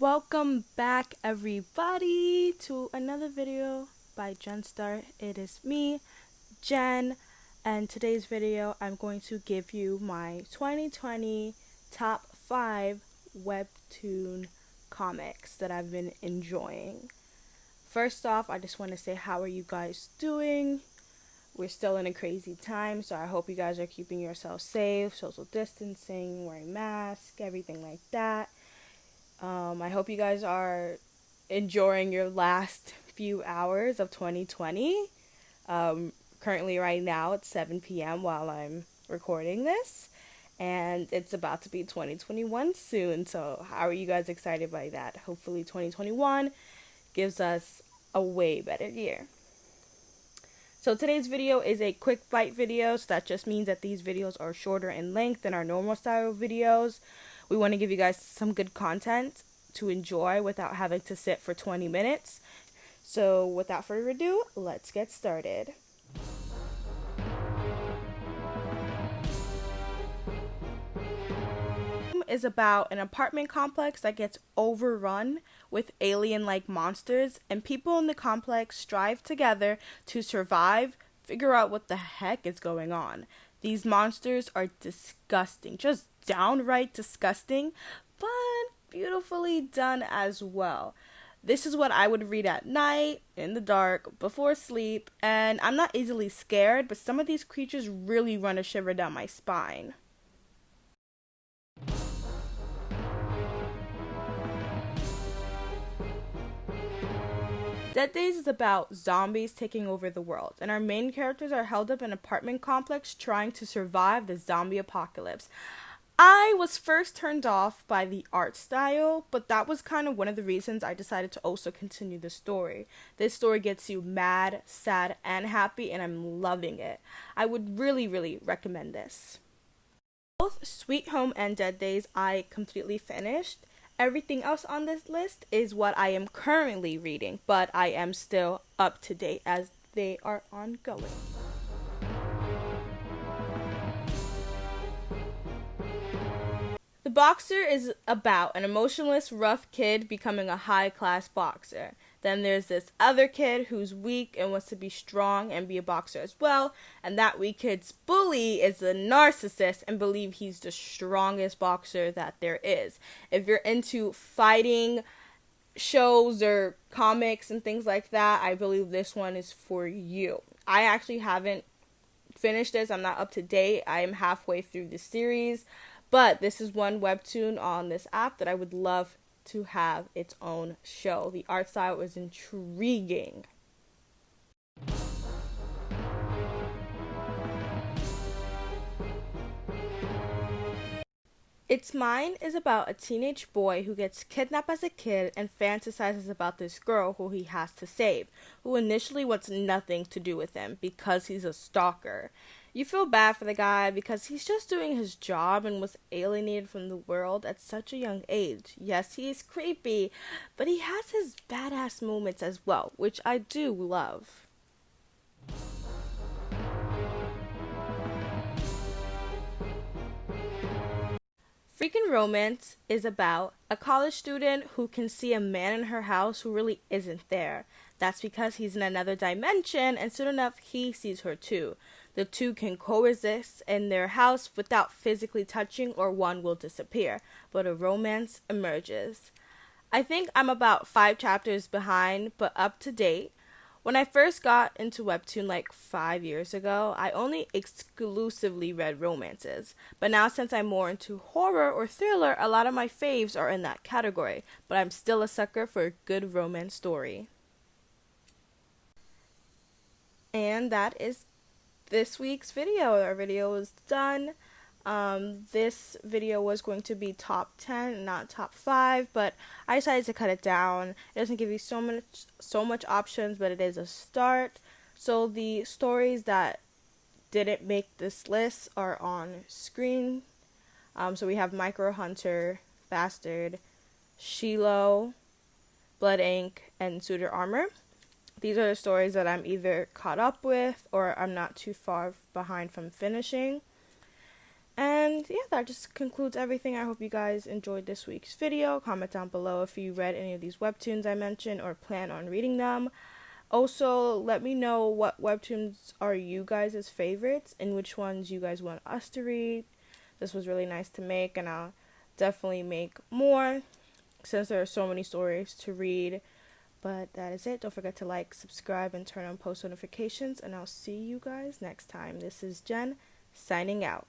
Welcome back everybody to another video by GenStar. It is me, Jen, and today's video I'm going to give you my 2020 top 5 Webtoon comics that I've been enjoying. First off, I just want to say, how are you guys doing? We're still in a crazy time, so I hope you guys are keeping yourselves safe, social distancing, wearing masks, everything like that. I hope you guys are enjoying your last few hours of 2020. Currently right now it's 7 p.m. while I'm recording this, and it's about to be 2021 soon, so how are you guys excited by that? Hopefully 2021 gives us a way better year. So today's video is a quick bite video, so that just means that these videos are shorter in length than our normal style videos. We want to give you guys some good content to enjoy without having to sit for 20 minutes. So without further ado, let's get started. Is about an apartment complex that gets overrun with alien-like monsters, and people in the complex strive together to survive, figure out what the heck is going on. These monsters are disgusting, just downright disgusting, but beautifully done as well. This is what I would read at night, in the dark, before sleep, and I'm not easily scared, but some of these creatures really run a shiver down my spine. Dead Days is about zombies taking over the world, and our main characters are held up in an apartment complex trying to survive the zombie apocalypse. I was first turned off by the art style, but that was kind of one of the reasons I decided to also continue the story. This story gets you mad, sad, and happy, and I'm loving it. I would really recommend this. Both Sweet Home and Dead Days I completely finished. Everything else on this list is what I am currently reading, but I am still up to date as they are ongoing. The Boxer is about an emotionless, rough kid becoming a high-class boxer. Then there's this other kid who's weak and wants to be strong and be a boxer as well. And that weak kid's bully is a narcissist and believes he's the strongest boxer that there is. If you're into fighting shows or comics and things like that, I believe this one is for you. I actually haven't finished this. I'm not up to date. I am halfway through the series. But this is one webtoon on this app that I would love to have its own show. The art style is intriguing. It's Mine is about a teenage boy who gets kidnapped as a kid and fantasizes about this girl who he has to save, who initially wants nothing to do with him because he's a stalker. You feel bad for the guy because he's just doing his job and was alienated from the world at such a young age. Yes, he is creepy, but he has his badass moments as well, which I do love. Freaking Romance is about a college student who can see a man in her house who really isn't there. That's because he's in another dimension, and soon enough he sees her too. The two can coexist in their house without physically touching, or one will disappear, but a romance emerges. I think I'm about 5 chapters behind, but up to date. When I first got into Webtoon like 5 years ago, I only exclusively read romances. But now since I'm more into horror or thriller, a lot of my faves are in that category. But I'm still a sucker for a good romance story. And that is this week's video. Our video is done. This video was going to be top 10, not top 5, but I decided to cut it down. It doesn't give you so much options, but it is a start. So the stories that didn't make this list are on screen. So we have Micro Hunter, Bastard, Shiloh, Blood Ink, and Suitor Armor. These are the stories that I'm either caught up with or I'm not too far behind from finishing. And yeah, that just concludes everything. I hope you guys enjoyed this week's video. Comment down below if you read any of these webtoons I mentioned or plan on reading them. Also, let me know what webtoons are you guys' favorites and which ones you guys want us to read. This was really nice to make, and I'll definitely make more since there are so many stories to read. But that is it. Don't forget to like, subscribe, and turn on post notifications, and I'll see you guys next time. This is Jen, signing out.